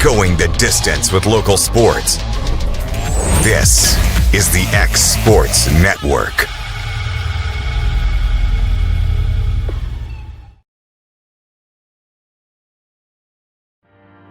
Going the distance with local sports. This is the X Sports Network.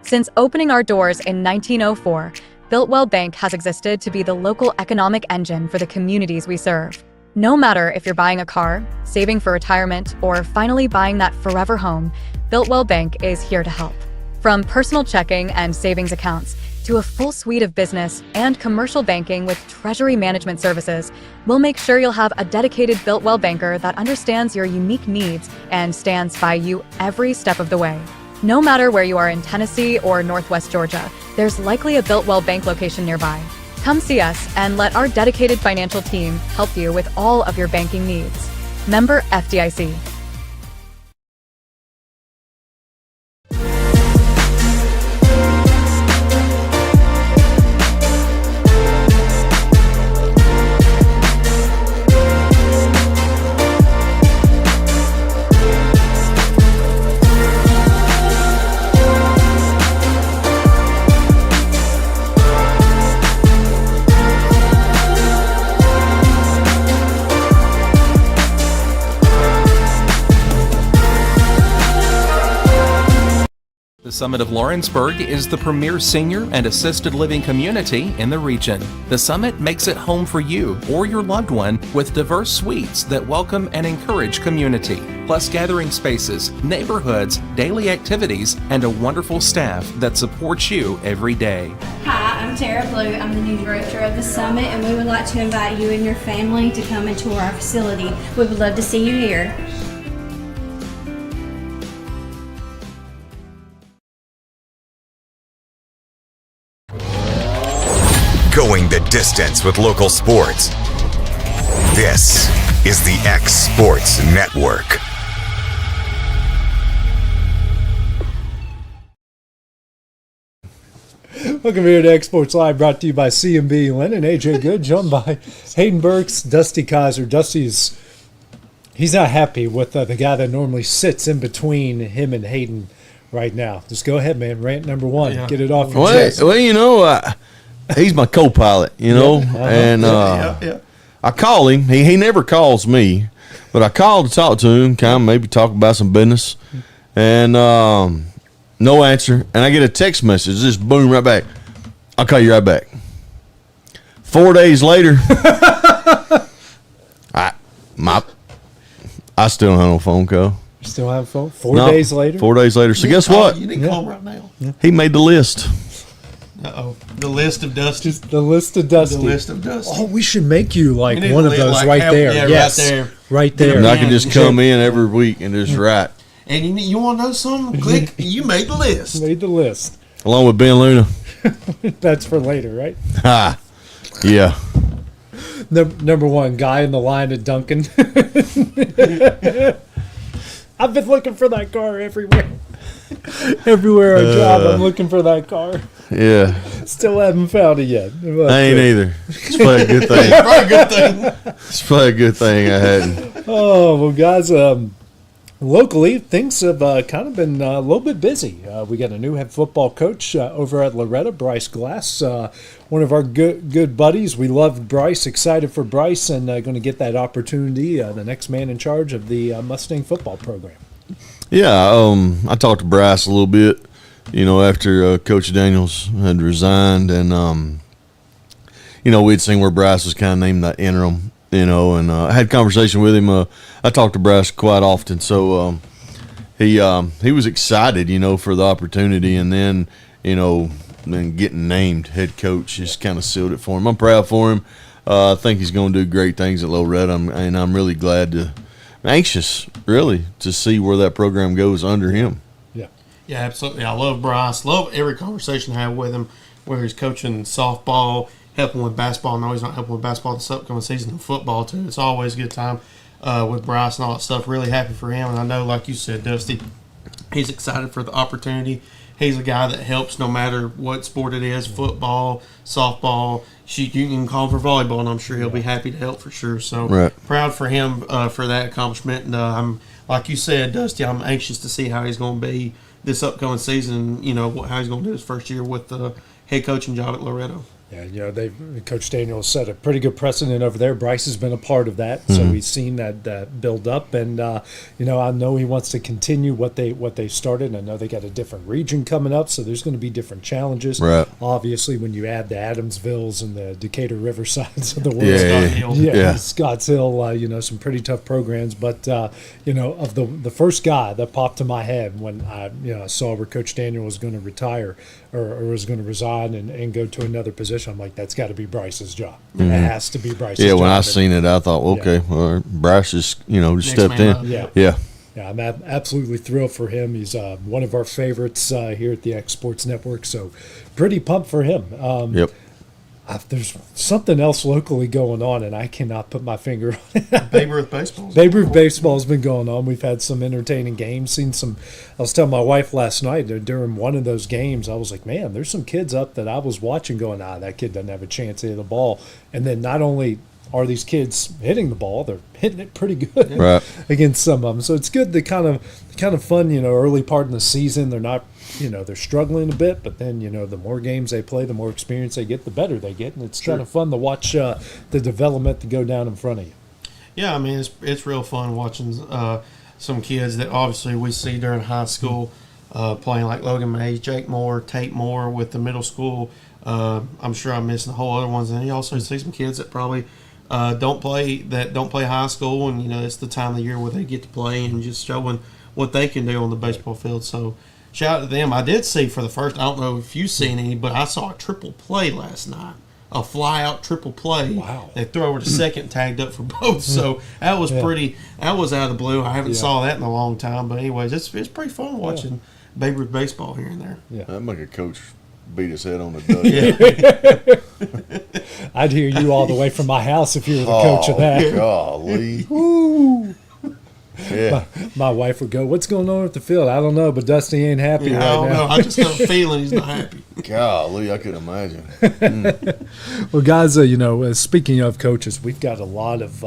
Since opening our doors in 1904, Builtwell Bank has existed to be the local economic engine for the communities we serve. No matter if you're buying a car, saving for retirement, or finally buying that forever home, Builtwell Bank is here to help. From personal checking and savings accounts to a full suite of business and commercial banking with treasury management services, we'll make sure you'll have a dedicated Builtwell banker that understands your unique needs and stands by you every step of the way. No matter where you are in Tennessee or Northwest Georgia, there's likely a Builtwell Bank location nearby. Come see us and let our dedicated financial team help you with all of your banking needs. Member FDIC. The Summit of Lawrenceburg is the premier senior and assisted living community in the region. The Summit makes it home for you or your loved one with diverse suites that welcome and encourage community, plus gathering spaces, neighborhoods, daily activities, and a wonderful staff that supports you every day. Hi, I'm Tara Blue. I'm the new director of the Summit, and we would like to invite you and your family to come and tour our facility. We would love to see you here. Going the distance with local sports. This is the X Sports Network. Welcome here to X Sports Live, brought to you by CMB Lennon, AJ Good, joined by Hayden Burks, Dusty Kizer. Dusty's, he's not happy with the guy that normally sits in between him and Hayden right now. Just go ahead, man. Rant number one. Yeah. Get it off your chest. Well, you know, he's my co-pilot, you know, and I call him. He never calls me, but I call to talk to him, kind of maybe talk about some business, and no answer. And I get a text message, just boom, right back. I'll call you right back. 4 days later, I still don't have no phone call. You still have a phone? 4 days later? 4 days later. So guess what? You didn't call him right now. Yeah. He made the list. Uh-oh. The list of Dusty. Just the list of Dusty. The list of Dusty. Oh, we should make you like one of those right there. Yeah, yes. right there. Right there. And I can just come in every week and just write. And you want to know something? Click. You made the list. Made the list. Along with Ben Luna. That's for later, right? Ha. Yeah. Number one, guy in the line at Duncan. I've been looking for that car everywhere. Everywhere I drive, I'm looking for that car. Yeah. Still haven't found it yet. I ain't either. It's probably a good thing. Probably a good thing. It's probably a good thing I hadn't. Oh, well, guys, locally, things have kind of been a little bit busy. We got a new head football coach over at Loretta, Bryce Glass, one of our good buddies. We love Bryce, excited for Bryce, and going to get that opportunity, the next man in charge of the Mustang football program. Yeah, I talked to Bryce a little bit, you know, after Coach Daniels had resigned, and, you know, we'd seen where Bryce was kind of named that interim, you know, and I had a conversation with him. I talked to Bryce quite often, so he was excited, you know, for the opportunity, and then, you know, then getting named head coach just kind of sealed it for him. I'm proud for him. I think he's going to do great things at Loretta, and I'm really anxious, really, to see where that program goes under him. Yeah, absolutely. I love Bryce. Love every conversation I have with him, where he's coaching softball, helping with basketball. No, he's not helping with basketball this upcoming season, and football, too. It's always a good time with Bryce and all that stuff. Really happy for him. And I know, like you said, Dusty, he's excited for the opportunity. He's a guy that helps no matter what sport it is, football, softball. You can call him for volleyball, and I'm sure he'll be happy to help for sure. So proud for him for that accomplishment. And I'm like you said, Dusty, I'm anxious to see how he's going to be this upcoming season. You know how he's going to do his first year with the head coaching job at Loretto. Yeah, Coach Daniel set a pretty good precedent over there. Bryce has been a part of that, so he's seen that build up, and I know he wants to continue what they started. I know they got a different region coming up, so there's going to be different challenges. Right. Obviously, when you add the Adamsvilles and the Decatur Riversides of the world, Scotts Hill, some pretty tough programs. But of the first guy that popped to my head when I saw where Coach Daniel was going to retire or was going to resign and go to another position, I'm like, that's got to be Bryce's job. It has to be Bryce's job. Yeah, when I seen it, I thought, okay, well, Bryce just stepped in. Yeah, I'm absolutely thrilled for him. He's one of our favorites here at the X Sports Network, so pretty pumped for him. Yep. There's something else locally going on, and I cannot put my finger on it. Babe Ruth baseball. Babe Ruth baseball's been going on. We've had some entertaining games. I was telling my wife last night during one of those games, I was like, man, there's some kids up that I was watching going, that kid doesn't have a chance to hit the ball. And then not only are these kids hitting the ball, they're hitting it pretty good against some of them. So it's good, the kind of fun, early part in the season. They're not, they're struggling a bit, but then, the more games they play, the more experience they get, the better they get. And it's kind of fun to watch the development to go down in front of you. Yeah, I mean, it's real fun watching some kids that obviously we see during high school playing, like Logan Mays, Jake Moore, Tate Moore with the middle school. I'm sure I'm missing the whole other ones. And you also see some kids that probably don't play high school, and it's the time of the year where they get to play and just showing what they can do on the baseball field. So shout out to them. I did see for the first, I don't know if you've seen any, but I saw a triple play last night. A fly-out triple play. Wow. They throw over to second, tagged up for both. So that was pretty – that was out of the blue. I haven't saw that in a long time. But anyways, it's pretty fun watching Babe Ruth baseball here and there. Yeah. That'd make a coach beat his head on the duck. I'd hear you all the way from my house if you were the coach of that. Golly. Woo. Yeah. My wife would go, what's going on at the field? I don't know, but Dusty ain't happy right now. I don't know. I just have a feeling he's not happy. Golly, I could imagine. Well, guys, speaking of coaches, we've got a lot of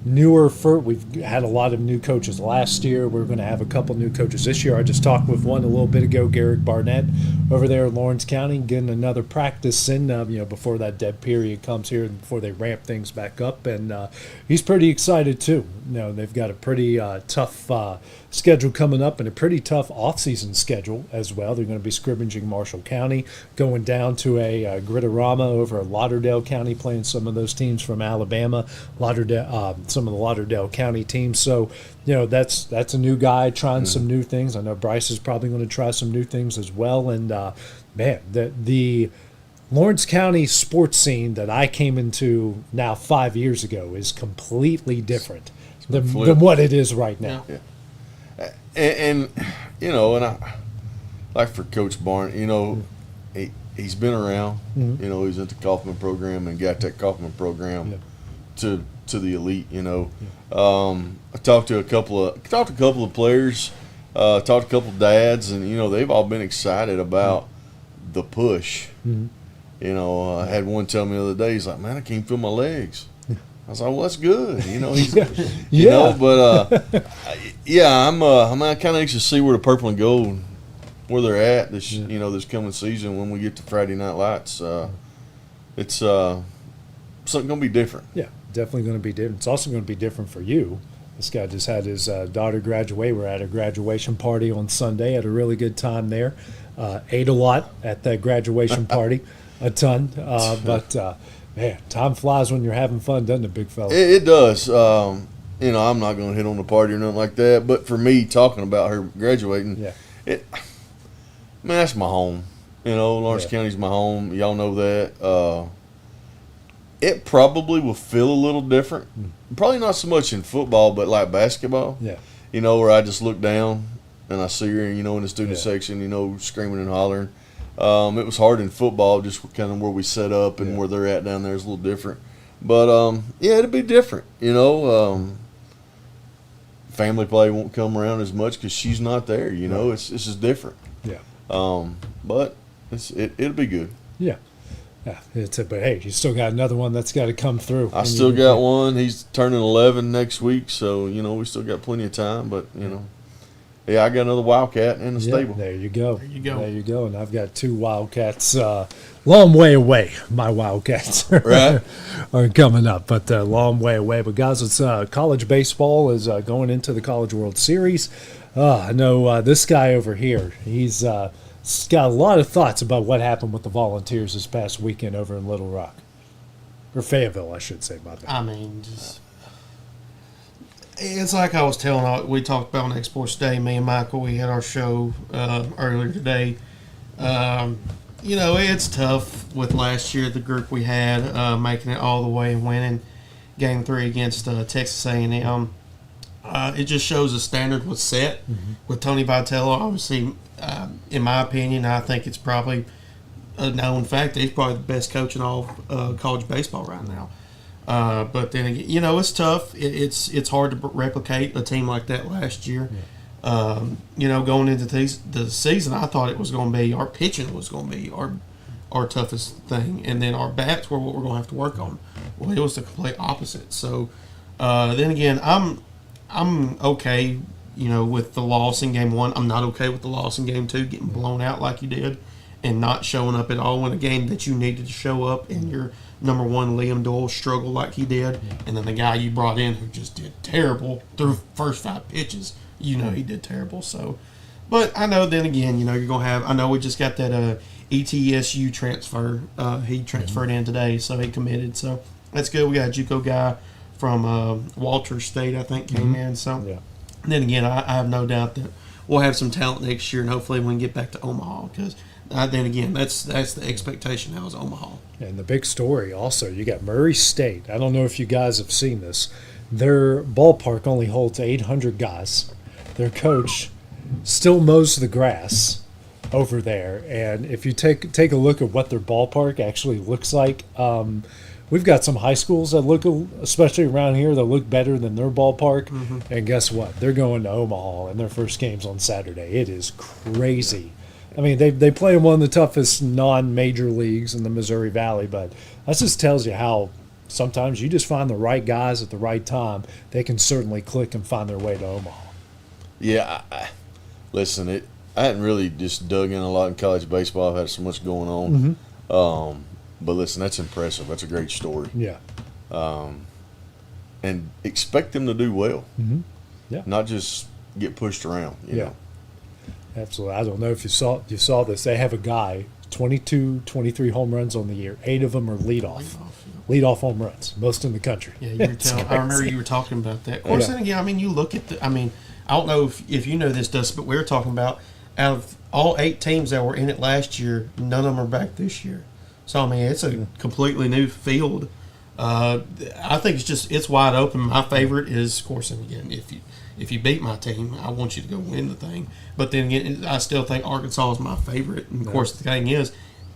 we've had a lot of new coaches last year. We're going to have a couple new coaches this year. I just talked with one a little bit ago, Garrick Barnett, over there in Lawrence County, getting another practice in, before that dead period comes here and before they ramp things back up. And he's pretty excited too. They've got a pretty tough schedule coming up and a pretty tough off-season schedule as well. They're going to be scrimmaging Marshall County, going down to a Grittorama over at Lauderdale County, playing some of those teams from Alabama, some of the Lauderdale County teams. So, that's a new guy trying some new things. I know Bryce is probably going to try some new things as well. And, the Lawrence County sports scene that I came into now 5 years ago is completely different than what it is right now. Yeah. And and I like for Coach Barn, he's been around. Mm-hmm. He's at the Kaufman program and got that Kaufman program to the elite. I talked to a couple of players, talked to a couple of dads, and they've all been excited about the push. Mm-hmm. I had one tell me the other day, he's like, "Man, I can't feel my legs." I was like, "Well, that's good." He's, but I'm kind of anxious to see where the purple and gold, where they're at this, this coming season when we get to Friday Night Lights. It's something gonna be different. Yeah, definitely going to be different. It's also going to be different for you. This guy just had his daughter graduate. We're at a graduation party on Sunday. Had a really good time there. Ate a lot at that graduation party, a ton. Man, time flies when you're having fun, doesn't it, big fella? It does. I'm not going to hit on the party or nothing like that. But for me, talking about her graduating, that's my home. Lawrence County's my home. Y'all know that. It probably will feel a little different. Probably not so much in football, but like basketball. Yeah. Where I just look down and I see her, in the student section, screaming and hollering. It was hard in football, just kind of where we set up and where they're at down there is a little different. But, it'll be different, Family play won't come around as much because she's not there, It's just different. Yeah. But it'll be good. Yeah. Yeah, but hey, you still got another one that's got to come through. I still got one. He's turning 11 next week, so we still got plenty of time. But Yeah, I got another Wildcat in the stable. There you go. There you go. There you go. And I've got 2 Wildcats. Long way away. My Wildcats Right. are coming up, but long way away. But guys, it's college baseball is going into the College World Series. I know this guy over here. He's got a lot of thoughts about what happened with the Volunteers this past weekend over in Little Rock, or Fayetteville, I should say. My bad. I mean, it's like I was telling. We talked about on Exports Day. Me and Michael, we had our show earlier today. It's tough with last year, the group we had making it all the way and winning Game 3 against Texas A&M. It just shows the standard was set with Tony Vitello. Obviously, in my opinion, I think it's probably a known fact that he's probably the best coach in all college baseball right now. But then again, it's tough. It's hard to replicate a team like that last year. Going into the season, I thought it was going to be our pitching was going to be our toughest thing, and then our bats were what we're going to have to work on. Well, it was the complete opposite. So then again, I'm okay, with the loss in Game 1. I'm not okay with the loss in Game 2, getting blown out like you did, and not showing up at all in a game that you needed to show up, and your number 1 Liam Doyle struggled like he did, and then the guy you brought in who just did terrible through first 5 pitches. He did terrible. So, but I know then again, you're gonna have. I know we just got that ETSU transfer. He transferred in today, so he committed. So that's good. We got a JUCO guy from Walters State, I think, came in. So then again, I have no doubt that we'll have some talent next year, and hopefully we can get back to Omaha because. Then again, that's the expectation now is Omaha. And the big story also, you got Murray State. I don't know if you guys have seen this. Their ballpark only holds 800 guys. Their coach still mows the grass over there. And if you take a look at what their ballpark actually looks like, we've got some high schools that look, especially around here, that look better than their ballpark. And guess what? They're going to Omaha, and their first game's on Saturday. It is crazy. I mean, they play in one of the toughest non-major leagues in the Missouri Valley, but that just tells you how sometimes you just find the right guys at the right time. They can certainly click and find their way to Omaha. Yeah, listen, I hadn't really just dug in a lot in college baseball. I've had so much going on. But listen, that's impressive. That's a great story. Yeah. And expect them to do well. Yeah. Not just get pushed around. You know? Absolutely. I don't know if you saw this. They have a guy, 22, 23 home runs on the year. 8 of them are leadoff. Leadoff home runs, most in the country. Yeah, you were telling. I remember you were talking about that. Of course, then again, I mean, you look at I don't know if you know this, Dusty, but we were talking about out of all 8 teams that were in it last year, none of them are back this year. So, I mean, it's a completely new field. I think it's wide open. My favorite is, of course, and again, if you beat my team, I want you to go win the thing. But then again, I still think Arkansas is my favorite. And, of course, the thing is,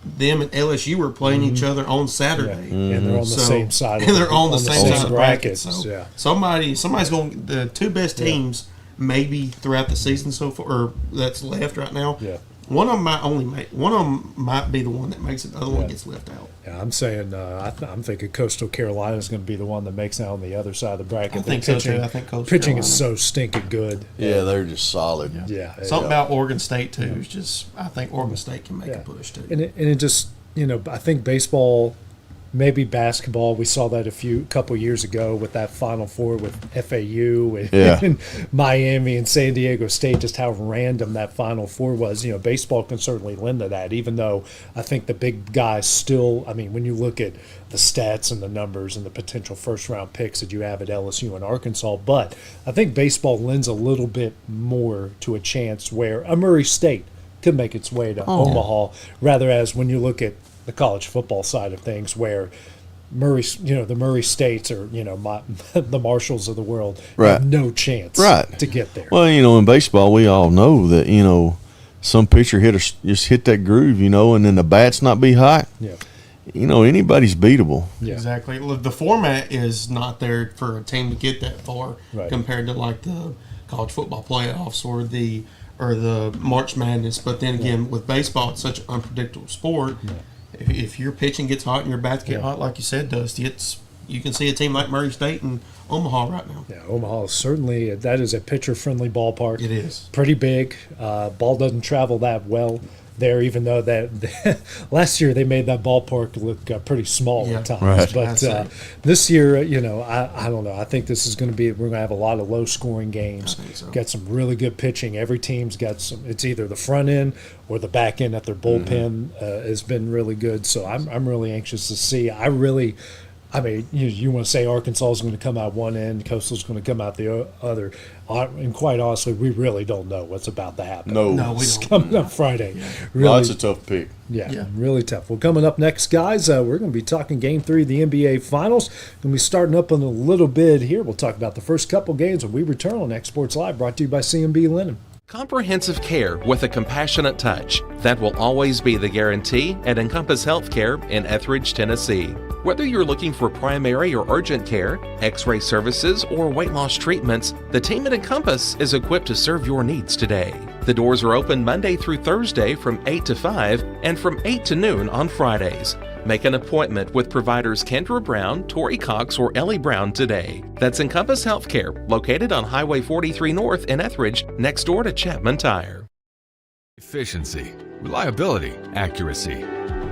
them and LSU were playing each other on Saturday. And they're on the same side. And they're on the same side of the bracket. So somebody's going. The 2 best teams maybe throughout the season so far, or that's left right now. Yeah. One of them might be the one that makes it. The other one gets left out. Yeah, I'm saying I'm thinking Coastal Carolina is going to be the one that makes it on the other side of the bracket. I think so too. I think Coastal pitching Carolina is so stinking good. Yeah, they're just solid. Yeah. Something about Oregon State too is just. I think Oregon State can make a push too. And it just I think baseball, maybe basketball. We saw that a couple years ago with that Final Four with FAU and Miami and San Diego State. Just how random that Final Four was. Baseball can certainly lend to that. Even though I think the big guys still. I mean, when you look at the stats and the numbers and the potential first-round picks that you have at LSU and Arkansas, but I think baseball lends a little bit more to a chance where a Murray State could make its way to Omaha, rather as when you look at the college football side of things, where the Murray States or the Marshalls of the world have no chance to get there. Well, in baseball, we all know that some pitcher just hit that groove, and then the bats not be hot. Yeah. Anybody's beatable. Yeah. Exactly. The format is not there for a team to get that far compared to like the college football playoffs or the March Madness. But then again, with baseball, it's such an unpredictable sport. If your pitching gets hot and your bats get hot, like you said, Dusty, you can see a team like Murray State and Omaha right now. Yeah, Omaha certainly, that is a pitcher-friendly ballpark. It is. Pretty big. Ball doesn't travel that well there, even though that last year they made that ballpark look pretty small at times. Right. But this year, I don't know. I think this is going to be, we're going to have a lot of low-scoring games. I think so. Got some really good pitching. Every team's got some. It's either the front end or the back end at their bullpen has been really good. So I'm really anxious to see. I mean, you want to say Arkansas is going to come out one end, Coastal's going to come out the other. And quite honestly, we really don't know what's about to happen. No, we It's don't. coming up Friday. Really, That's a tough pick. yeah, really tough. Well, coming up next, guys, we're going to be talking Game 3 of the NBA Finals. Going to be starting up in a little bit here. We'll talk about the first couple games when we return on X Sports Live, brought to you by CMB Linen. Comprehensive care with a compassionate touch. That will always be the guarantee at Encompass Healthcare in Etheridge, Tennessee. Whether you're looking for primary or urgent care, x-ray services, or weight loss treatments, the team at Encompass is equipped to serve your needs today. The doors are open Monday through Thursday from 8 to 5 and from 8 to noon on Fridays. Make an appointment with providers Kendra Brown, Tori Cox, or Ellie Brown today. That's Encompass Healthcare, located on Highway 43 North in Etheridge, next door to Chapman Tire. Efficiency, reliability, accuracy.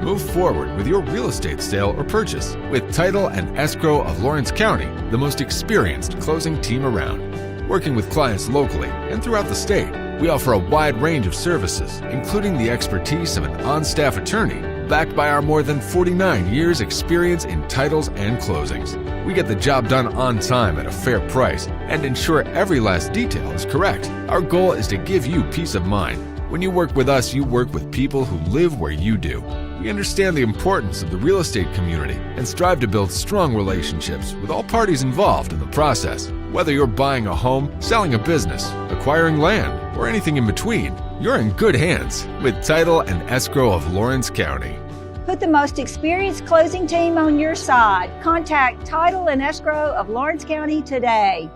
Move forward with your real estate sale or purchase with Title and Escrow of Lawrence County, the most experienced closing team around. Working with clients locally and throughout the state, we offer a wide range of services, including the expertise of an on-staff attorney, backed by our more than 49 years experience in titles and closings. We get the job done on time at a fair price and ensure every last detail is correct. Our goal is to give you peace of mind. When you work with us, you work with people who live where you do. We understand the importance of the real estate community and strive to build strong relationships with all parties involved in the process. Whether you're buying a home, selling a business, acquiring land, or anything in between, you're in good hands with Title and Escrow of Lawrence County. Put the most experienced closing team on your side. Contact Title and Escrow of Lawrence County today.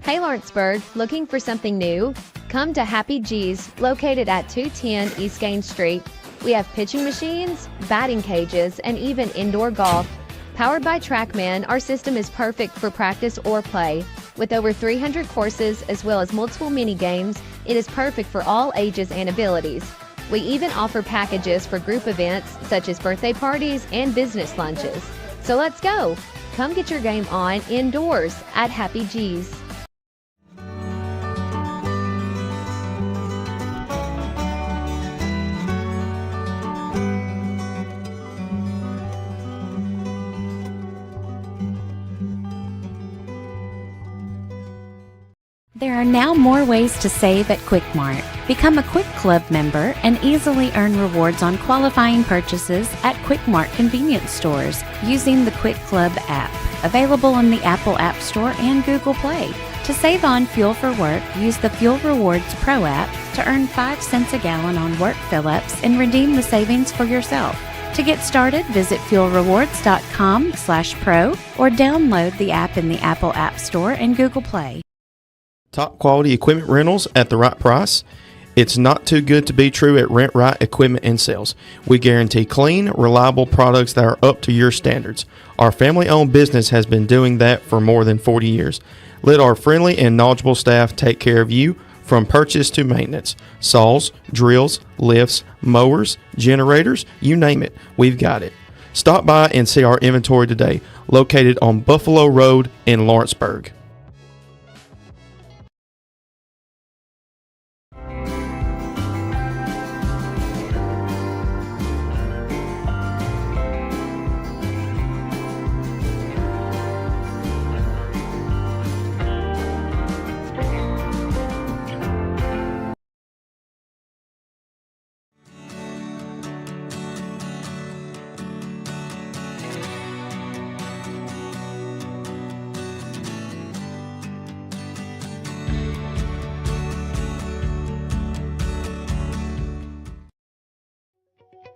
Hey Lawrenceburg, looking for something new? Come to Happy G's, located at 210 East Gain Street. We have pitching machines, batting cages, and even indoor golf. Powered by TrackMan, our system is perfect for practice or play. With over 300 courses as well as multiple mini games, it is perfect for all ages and abilities. We even offer packages for group events such as birthday parties and business lunches. So let's go! Come get your game on indoors at Happy G's. There are now more ways to save at Quick Mart. Become a Quick Club member and easily earn rewards on qualifying purchases at Quick Mart convenience stores using the Quick Club app, available on the Apple App Store and Google Play. To save on fuel for work, use the Fuel Rewards Pro app to earn 5 cents a gallon on work fill-ups and redeem the savings for yourself. To get started, visit fuelrewards.com/pro or download the app in the Apple App Store and Google Play. Top quality equipment rentals at the right price. It's not too good to be true at Rent Right Equipment and Sales. We guarantee clean, reliable products that are up to your standards. Our family-owned business has been doing that for more than 40 years. Let our friendly and knowledgeable staff take care of you from purchase to maintenance. Saws, drills, lifts, mowers, generators, you name it, we've got it. Stop by and see our inventory today, located on Buffalo Road in Lawrenceburg.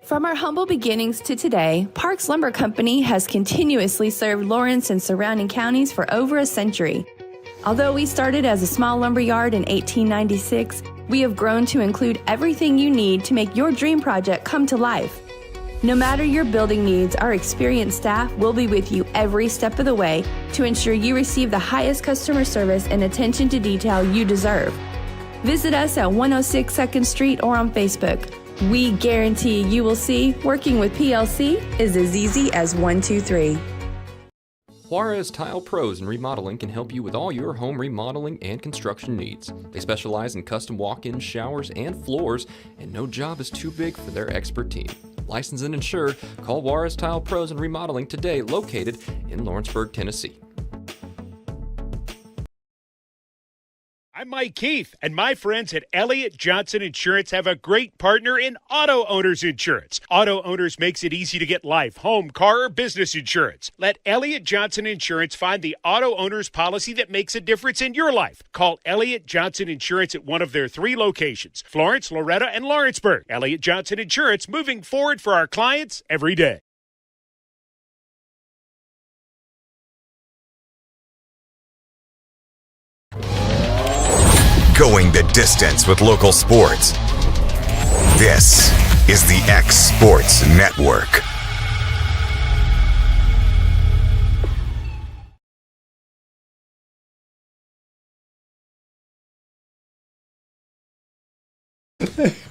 From our humble beginnings to today, Parks Lumber Company has continuously served Lawrence and surrounding counties for over a century. Although we started as a small lumber yard in 1896, We have grown to include everything you need to make your dream project come to life. No matter your building needs, our experienced staff will be with you every step of the way to ensure you receive the highest customer service and attention to detail you deserve. Visit us at 106 2nd Street or on Facebook. We guarantee you will see working with PLC is as easy as 1, 2, 3. Juarez Tile Pros and Remodeling can help you with all your home remodeling and construction needs. They specialize in custom walk-in showers and floors, and no job is too big for their expert team. Licensed and insured, call Juarez Tile Pros and Remodeling today, located in Lawrenceburg, Tennessee. I'm Mike Keith, and my friends at Elliott Johnson Insurance have a great partner in Auto Owners Insurance. Auto Owners makes it easy to get life, home, car, or business insurance. Let Elliott Johnson Insurance find the Auto Owners policy that makes a difference in your life. Call Elliott Johnson Insurance at one of their 3 locations, Florence, Loretto, and Lawrenceburg. Elliott Johnson Insurance, moving forward for our clients every day. Going the distance with local sports. This is the X Sports Network.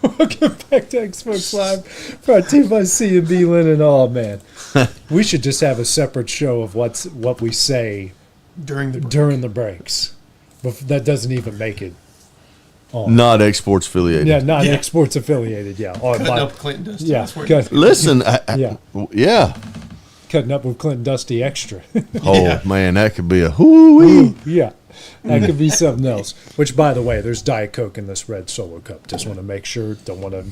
Welcome back to X Sports Live, brought to you by C&B Linen. Oh man, we should just have a separate show of what we say during the breaks. But that doesn't even make it. Not X Sports affiliated. Yeah, not X Sports affiliated. Yeah. Cutting up with Clint Dusty. Yeah. Listen. Yeah. Cutting up with Clint Dusty extra. Man, that could be a hoo-wee. Yeah. That could be something else. Which, by the way, there's Diet Coke in this red Solo Cup. Just want to make sure. Don't want to.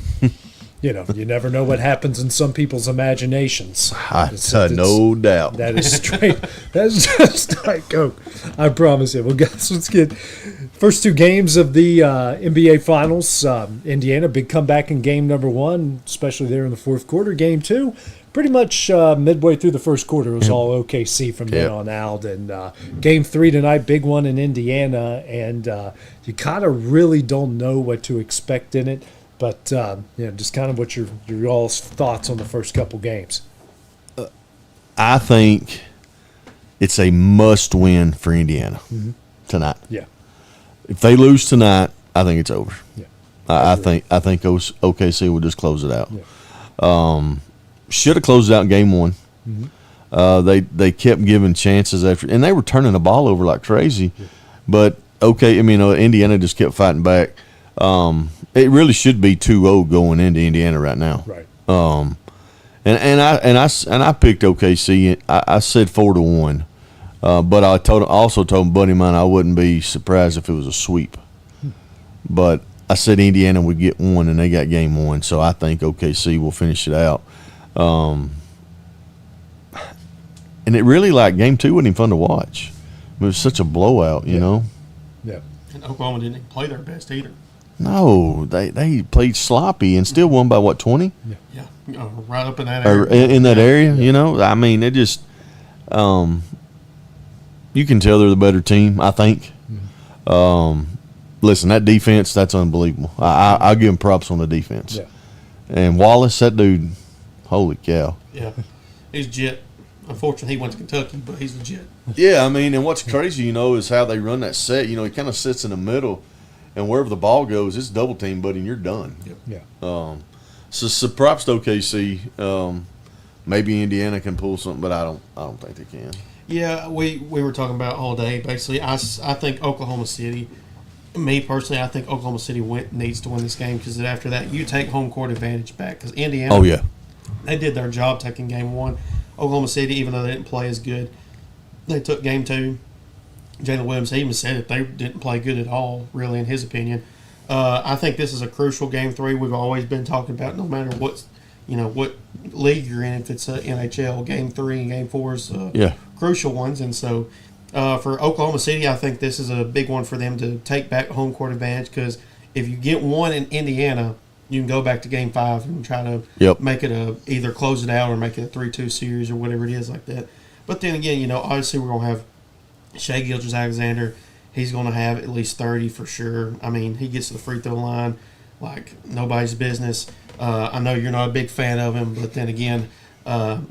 You never know what happens in some people's imaginations. No doubt. That is straight. That's just Diet Coke. I promise you. Well, guys, let's get first 2 games of the NBA Finals. Indiana, big comeback in game number 1, especially there in the fourth quarter. Game 2, pretty much midway through the first quarter, it was all OKC from then on out. And game 3 tonight, big one in Indiana. And you kind of really don't know what to expect in it. But, just kind of what your all's thoughts on the first couple games. I think it's a must-win for Indiana tonight. Yeah. If they lose tonight, I think it's over. Yeah. I think OKC will just close it out. Yeah. Should have closed it out in game 1. Mm-hmm. They kept giving chances after, and they were turning the ball over like crazy. Yeah. But Indiana just kept fighting back. It really should be 2-0 going into Indiana right now. Right. And I picked OKC. I said 4-1. But I also told a buddy of mine I wouldn't be surprised if it was a sweep. But I said Indiana would get 1, and they got game 1. So I think OKC will finish it out. And it really, game 2 wasn't even fun to watch. It was such a blowout, you know. Yeah. And Oklahoma didn't play their best either. No, they played sloppy and still won by 20? Yeah. Right up in that area. In that area, I mean, it just you can tell they're the better team, I think. Mm-hmm. Listen, that defense, that's unbelievable. I'll give them props on the defense. Yeah. And Wallace, that dude, holy cow. Yeah. He's legit. Unfortunately, he went to Kentucky, but he's legit. Yeah, I mean, and what's crazy, is how they run that set. He kind of sits in the middle. And wherever the ball goes, it's double team, buddy, and you're done. Yep. Yeah. So props to OKC. Maybe Indiana can pull something, but I don't think they can. Yeah, we were talking about all day. Basically, I think Oklahoma City. Me personally, I think Oklahoma City needs to win this game because after that, you take home court advantage back because Indiana. Oh yeah. They did their job taking game 1. Oklahoma City, even though they didn't play as good, they took game 2. Jalen Williams even said that they didn't play good at all, really, in his opinion. I think this is a crucial game 3. We've always been talking about no matter what league you're in, if it's NHL, game 3 and game 4 is crucial ones. And so for Oklahoma City, I think this is a big one for them to take back home court advantage because if you get 1 in Indiana, you can go back to game 5 and try to make it either close it out or make it a 3-2 series or whatever it is like that. But then again, obviously we're going to have Shai Gilgeous-Alexander. he's going to have at least 30 for sure. I mean, he gets to the free throw line like nobody's business. I know you're not a big fan of him, but then again,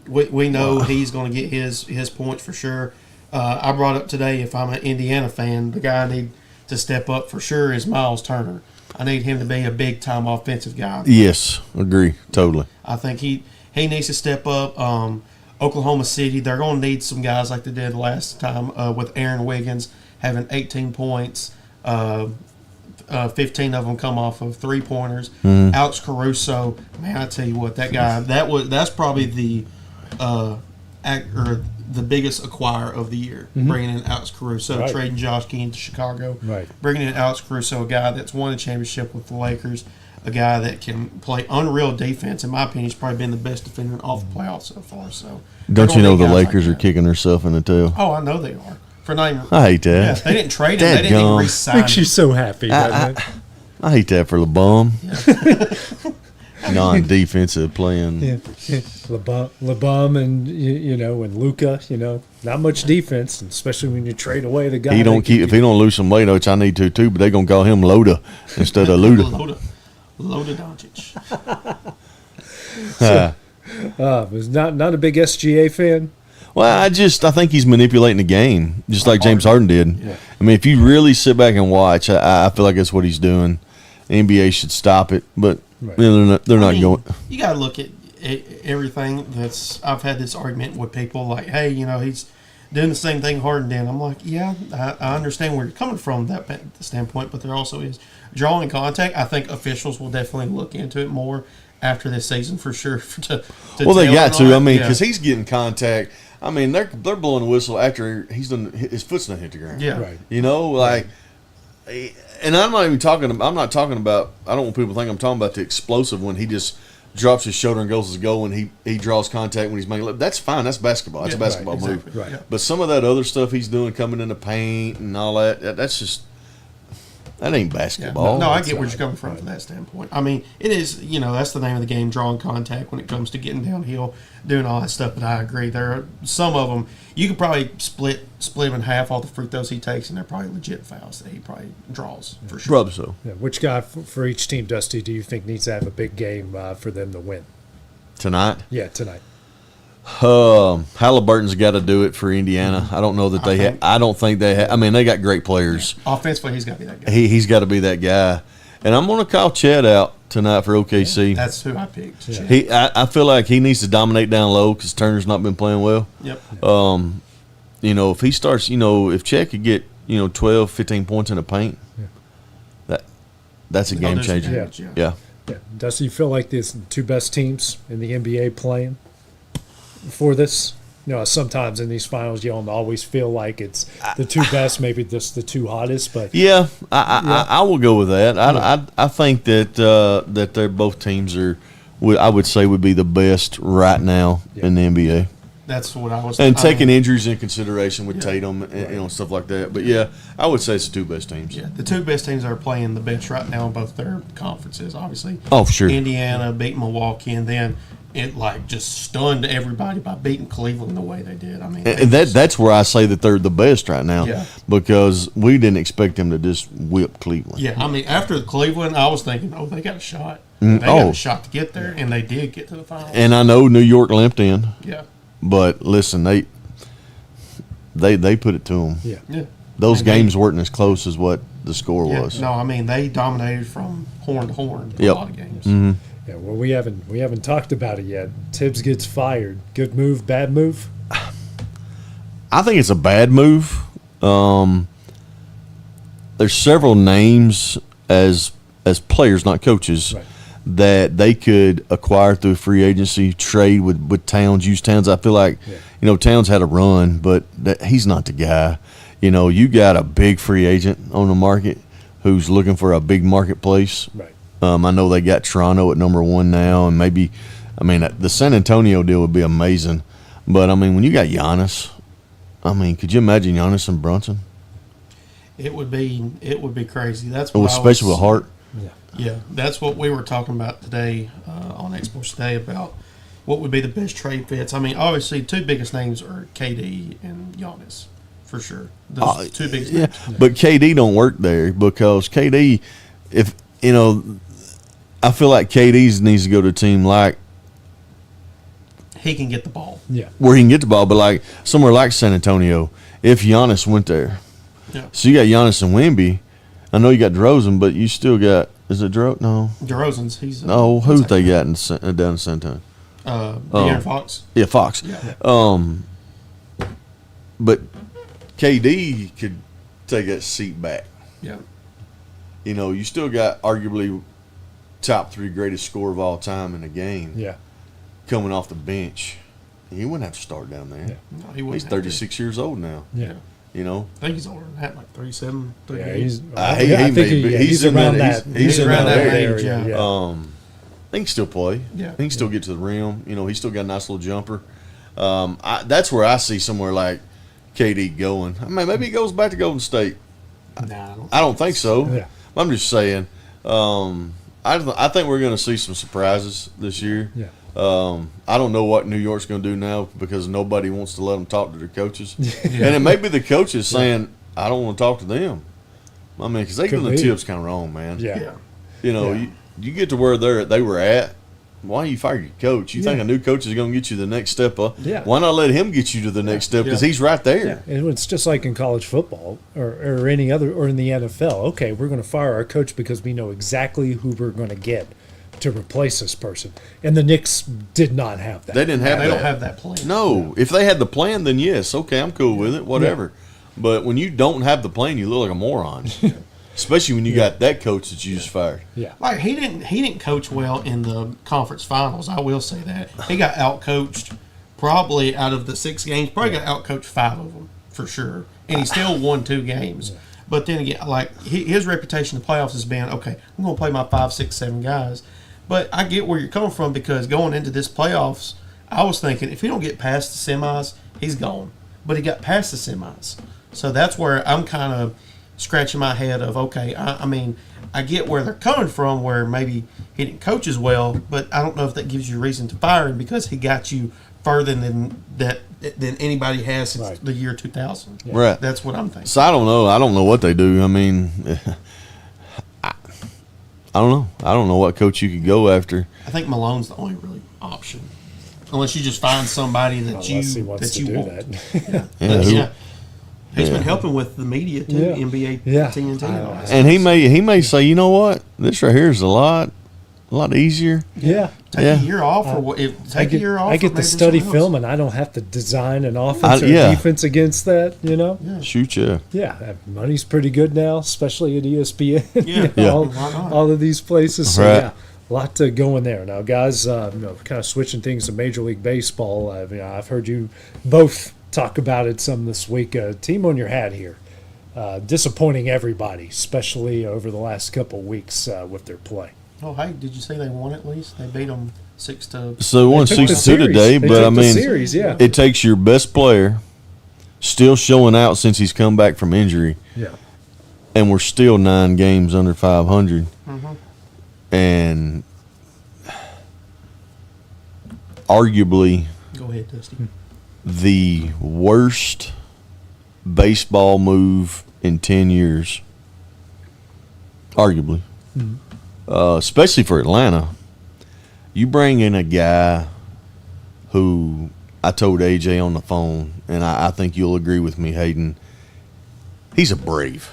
we know he's going to get his points for sure. I brought up today, if I'm an Indiana fan, the guy I need to step up for sure is Miles Turner. I need him to be a big-time offensive guy. Yes, agree, totally. I think he needs to step up. Oklahoma City, they're going to need some guys like they did last time with Aaron Wiggins having 18 points. 15 of them come off of three-pointers. Mm-hmm. Alex Caruso, man, I tell you what, that guy, that's probably the biggest acquire of the year, bringing in Alex Caruso, trading Josh Keane to Chicago, bringing in Alex Caruso, a guy that's won a championship with the Lakers, a guy that can play unreal defense. In my opinion, he's probably been the best defender in all the playoffs so far. So, don't you know the Lakers are kicking themselves in the tail? Oh, I know they are. For not even, I hate that. Yeah, they didn't trade him. They didn't even re-sign him. Makes you so happy, doesn't it? I hate that for LeBum. Yeah. Non-defensive playing. Yeah. LeBum and and Luka, not much defense, and especially when you trade away the guy. If he don't lose some weight, which I need to too, but they're gonna call him Loda instead of Luda. Loda Doncic. Was not a big SGA fan. Well, I think he's manipulating the game, just like James Harden did. Yeah. I mean, if you really sit back and watch, I feel like that's what he's doing. The NBA should stop it, but they're not going. You got to look at everything I've had this argument with people like, hey, he's doing the same thing Harden did. I'm like, yeah, I understand where you're coming from that standpoint, but there also is drawing contact. I think officials will definitely look into it more after this season for sure. Well, they got to. I mean, because he's getting contact. I mean, they're blowing the whistle after he's done his foot's not hit the ground. Yeah, right. And I'm not even talking. I'm not talking about. I don't want people to think I'm talking about the explosive when he just drops his shoulder and goes to go and he draws contact when he's making. That's fine. That's basketball. That's a basketball move. Exactly. Right. But some of that other stuff he's doing, coming in the paint and all that's just. That ain't basketball. No, I get where you're coming from that standpoint. I mean, it is, that's the name of the game, drawing contact when it comes to getting downhill, doing all that stuff. But I agree. There are some of them, you could probably split him in half all the free throws he takes, and they're probably legit fouls that he probably draws for sure. Probably so. Yeah. Which guy for each team, Dusty, do you think needs to have a big game for them to win? Tonight? Yeah, tonight. Halliburton's got to do it for Indiana. I don't know that they have. I don't think they have. I mean, they got great players. Yeah. Offensively, he's got to be that guy. He's got to be that guy. And I'm going to call Chet out tonight for OKC. Yeah, that's who I picked. Yeah. I feel like he needs to dominate down low because Turner's not been playing well. Yep. If he starts, if Chet could get 12, 15 points in the paint, that's a game changer. Yeah. Does he feel like there's the two best teams in the NBA playing for this? Sometimes in these finals, you don't always feel like it's the two best, maybe just the two hottest. But I will go with that. I think that they're both teams I would say would be the best right now in the NBA. That's what I was. And taking injuries in consideration with Tatum and stuff like that. But I would say it's the two best teams. Yeah, the two best teams are playing the best right now in both their conferences. Obviously, oh sure, Indiana beat Milwaukee, and then it just stunned everybody by beating Cleveland the way they did. I mean, and that's where I say that they're the best right now. Yeah. Because we didn't expect them to just whip Cleveland. Yeah, I mean, after Cleveland, I was thinking, they got a shot. They got a shot to get there, and they did get to the finals. And I know New York limped in. Yeah. But listen, they put it to them. Yeah. Those games weren't as close as what the score was. No, I mean they dominated from horn to horn in a lot of games. Mm-hmm. Yeah, well, we haven't talked about it yet. Tibbs gets fired. Good move, bad move? I think it's a bad move. There's several names as players, not coaches, that they could acquire through free agency, trade with Towns, use Towns. I feel like, Towns had a run, but he's not the guy. You got a big free agent on the market who's looking for a big marketplace. Right. I know they got Toronto at number 1 now, and maybe, the San Antonio deal would be amazing. But, when you got Giannis, could you imagine Giannis and Brunson? It would be crazy. That's what especially with Hart. Yeah, that's what we were talking about today on Expo Today about what would be the best trade fits. Obviously, two biggest names are KD and Giannis, for sure. Those two big yeah. snaps. But KD don't work there because KD, if you know, I feel like KD needs to go to a team like He can get the ball. Yeah. where he can get the ball, but like somewhere like San Antonio, if Giannis went there. Yeah. So you got Giannis and Wemby. I know you got DeRozan, but you still got is it DeRozan? No. DeRozan's he's No, who's they got down in San Antonio? De'Aaron Fox. Yeah, Fox. Yeah. But KD could take that seat back. Yeah. You know, you still got arguably top 3 greatest scorer of all time in the game. Yeah. Coming off the bench. He wouldn't have to start down there. Yeah. No, he wouldn't He's have 36 years old now. Yeah. You know? I think he's older than that, like 37, 38. Yeah, he's, I think he's in around that. that. He's in around that area. age, yeah. He can still play. Yeah. He can still get to the rim. You know, he's still got a nice little jumper. That's where I see somewhere like KD going. I mean, maybe he goes back to Golden State. Nah, I don't think so. Yeah. I'm just saying. I think we're going to see some surprises this year. Yeah. I don't know what New York's going to do now because nobody wants to let them talk to their coaches. And it may be the coaches saying, I don't want to talk to them. I mean, because they get the tips kind of wrong, man. Yeah. You know, you get to where they were at. Why you fire your coach? You think a new coach is going to get you the next step up? Yeah. Why not let him get you to the next step? Because he's right there. Yeah. And it's just like in college football or any other or in the NFL. Okay, we're going to fire our coach because we know exactly who we're going to get to replace this person. And the Knicks did not have that. They didn't have They that. don't have that plan. No. If they had the plan, then yes, okay, I'm cool with it, whatever. But when you don't have the plan, you look like a moron. Especially when you got that coach that you just fired. Yeah. Like he didn't coach well in the conference finals. I will say that he got outcoached. Probably out of the 6 games, probably got outcoached 5 of them for sure, and he still won 2 games. Yeah. But then again, like his reputation in the playoffs has been okay. I'm going to play my 5, 6, 7 guys. But I get where you're coming from because going into this playoffs, I was thinking if he don't get past the semis, he's gone. But he got past the semis, so that's where I'm kind of scratching my head of, okay, I mean, I get where they're coming from, where maybe he didn't coach as well, but I don't know if that gives you reason to fire him because he got you further than anybody has since the year 2000. Yeah. Right. That's what I'm thinking. So I don't know. I don't know what they do. I mean, I don't know. I don't know what coach you could go after. I think Malone's the only really option, unless you just find somebody that you want. Yeah. He's been helping with the media too, NBA, TNT. And he may say, you know what, this right here is a lot easier. Yeah, take a year off, or take a year off. I get to study film, and I don't have to design an offense or defense against that. You know, shoot you. Yeah, money's pretty good now, especially at ESPN. Yeah, all of these places. So yeah. A lot to go in there. Now, guys, kind of switching things to Major League Baseball. I've heard you both talk about it some this week. Team on your hat here. Disappointing everybody, especially over the last couple of weeks with their play. Oh, hey, did you say they won at least? They beat them 6-2. So they won 6-2 today, but I mean, it takes your best player still showing out since he's come back from injury. Yeah. And we're still 9 games under 500. Mm-hmm. And arguably, go ahead, Dusty. The worst baseball move in 10 years, arguably, especially for Atlanta. You bring in a guy who I told AJ on the phone, and I think you'll agree with me, Hayden. He's a Brave.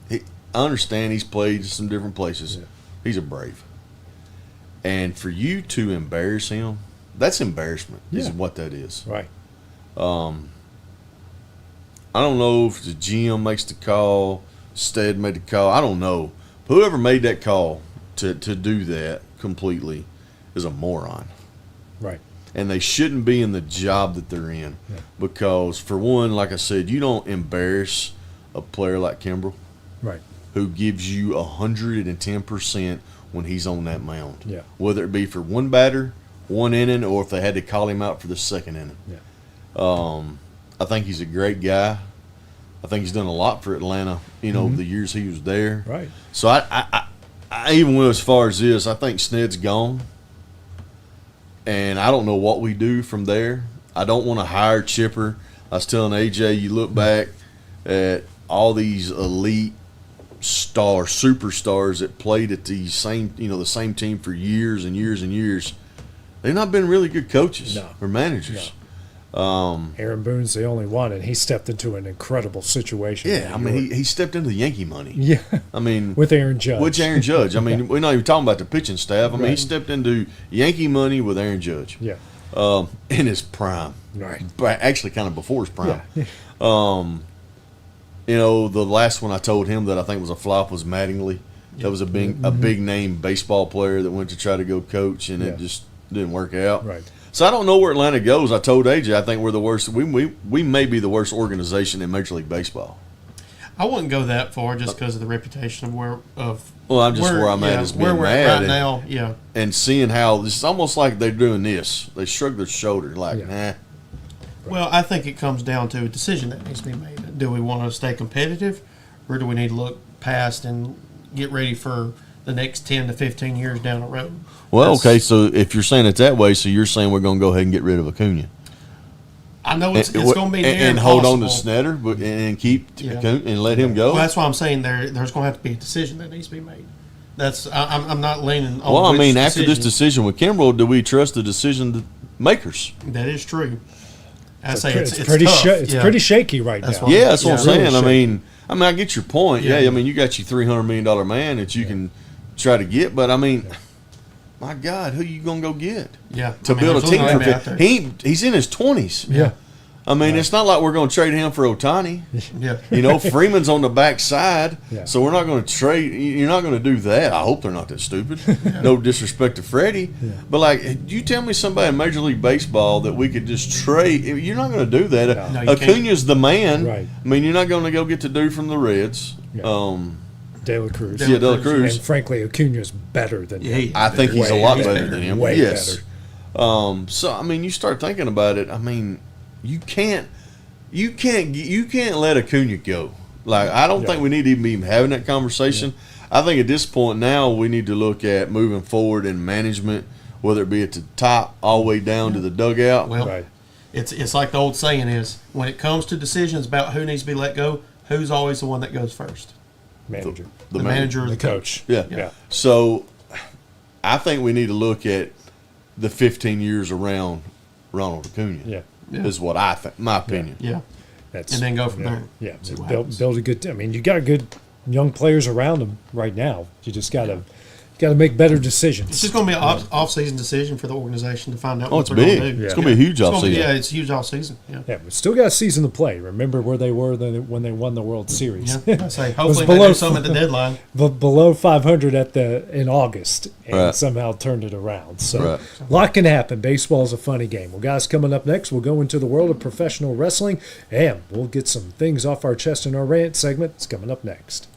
I understand he's played some different places. Yeah. He's a Brave. And for you to embarrass him, that's embarrassment, is what that is. Right. I don't know if the GM makes the call, Stead made the call. I don't know. Whoever made that call to do that completely is a moron. Right. And they shouldn't be in the job that they're in. Yeah. Because, for one, like I said, you don't embarrass a player like Kimbrel. Right. Who gives you 110% when he's on that mound. Yeah. Whether it be for one batter, one inning, or if they had to call him out for the second inning. Yeah. I think he's a great guy. I think he's done a lot for Atlanta, the years he was there. Right. So I even went as far as this. I think Sned's gone. And I don't know what we do from there. I don't want to hire Chipper I was telling AJ, you look back at all these elite superstars that played at the same team for years and years and years. They've not been really good coaches or managers. Aaron Boone's the only one, and he stepped into an incredible situation. Yeah, I mean, he stepped into the Yankee money. Yeah. I mean, with Aaron Judge. I mean, we're not even talking about the pitching staff. I mean, he stepped into Yankee money with Aaron Judge. Yeah. In his prime. Right. Actually, kind of before his prime. Yeah. The last one I told him that I think was a flop was Mattingly. That was a big name baseball player that went to try to go coach, and it just didn't work out. Right. So I don't know where Atlanta goes. I told AJ I think we're the worst. We may be the worst organization in Major League Baseball. I wouldn't go that far just because of the reputation of where I'm at is being where we're mad at right and, now. Yeah, and seeing how it's almost like they're doing this. They shrug their shoulder like, nah. Well, I think it comes down to a decision that needs to be made. Do we want to stay competitive, or do we need to look past and get ready for the next 10 to 15 years down the road? Well, okay, so if you're saying it that way, so you're saying we're going to go ahead and get rid of Acuna. I know it's going to be near and hold on to impossible. Snetter, and keep and let him go. Well, that's why I'm saying there's going to have to be a decision that needs to be made. I'm not leaning on. Well, I mean, after this decision. decision with Kimbrel, do we trust the decision makers? That is true. I say it's it's pretty tough. it's pretty shaky right now. That's what I'm saying. Really I mean, I get your point. Yeah, I mean, you got your $300 million man that you can try to get, but I mean, my God, who you gonna go get? Yeah, to build a team for he's in his 20s. Yeah. I mean, it's not like we're going to trade him for Ohtani. Yeah. Freeman's on the backside, Yeah. so we're not going to trade. You're not going to do that. I hope they're not that stupid. No disrespect to Freddie, but like, you tell me somebody in Major League Baseball that we could just trade. You're not going to do that. No, Acuna's the man. Right. I mean, you're not going to go get the dude from the Reds. Yeah. De La Cruz. De La Cruz. And frankly, Acuna's better than him. I think he's a lot better than him. Way yes. better. So I mean, you start thinking about it. I mean, you can't let Acuna go. Like, I don't think we need to even be having that conversation. I think at this point now we need to look at moving forward in management, whether it be at the top all the way down to the dugout. Well, it's like the old saying is, when it comes to decisions about who needs to be let go, who's always the one that goes first? Manager. The manager or the coach. Yeah. So I think we need to look at the 15 years around Ronald Acuna. Yeah. Is what I think, my opinion. Yeah. And then go from there. Yeah. Build a good. I mean, you got good young players around them right now. You just got to make better decisions. It's just going to be an off-season decision for the organization to find out Oh, what it's they're big. going to do. It's going to be a huge off-season. Yeah, it's a huge off-season. Yeah. We still got a season to play. Remember where they were when they won the World Series. Yeah. I say hopefully they do something at the deadline. But below 500 in August, and Right. somehow turned it around. So Right. a lot can happen. Baseball is a funny game. Well, guys, coming up next, we'll go into the world of professional wrestling, and we'll get some things off our chest in our rant segment. It's coming up next.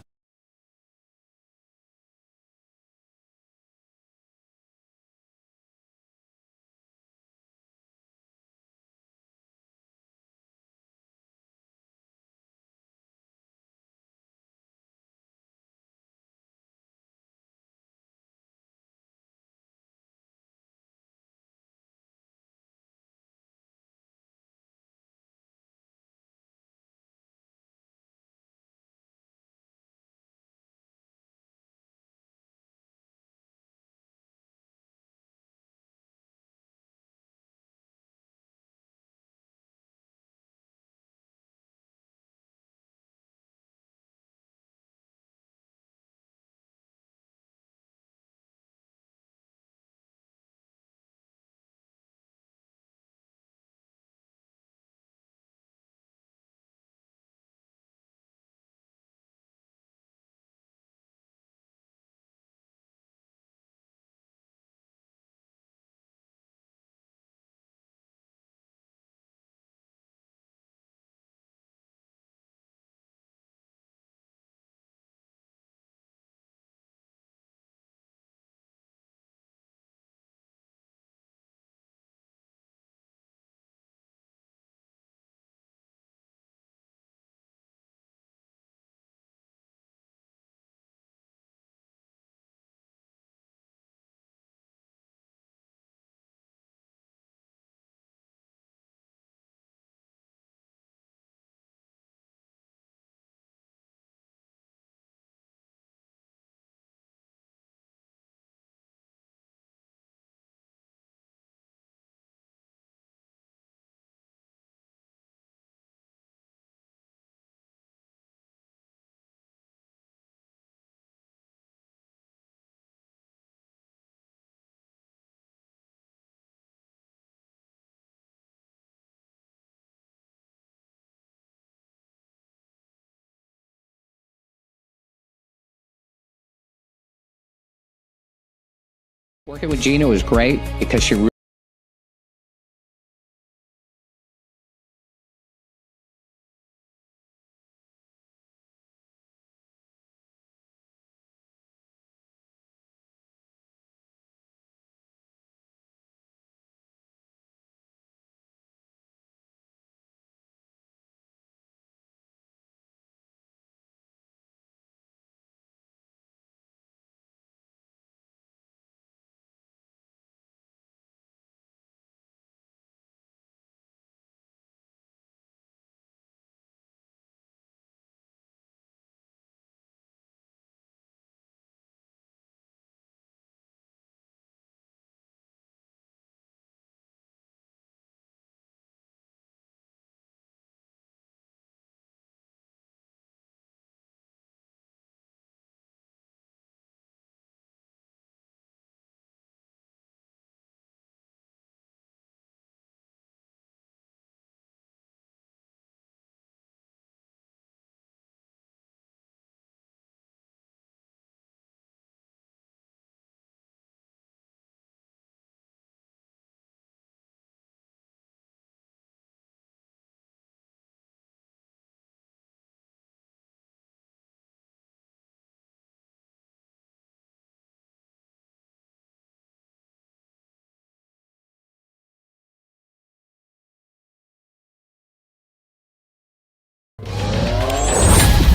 Working with Gina was great because she really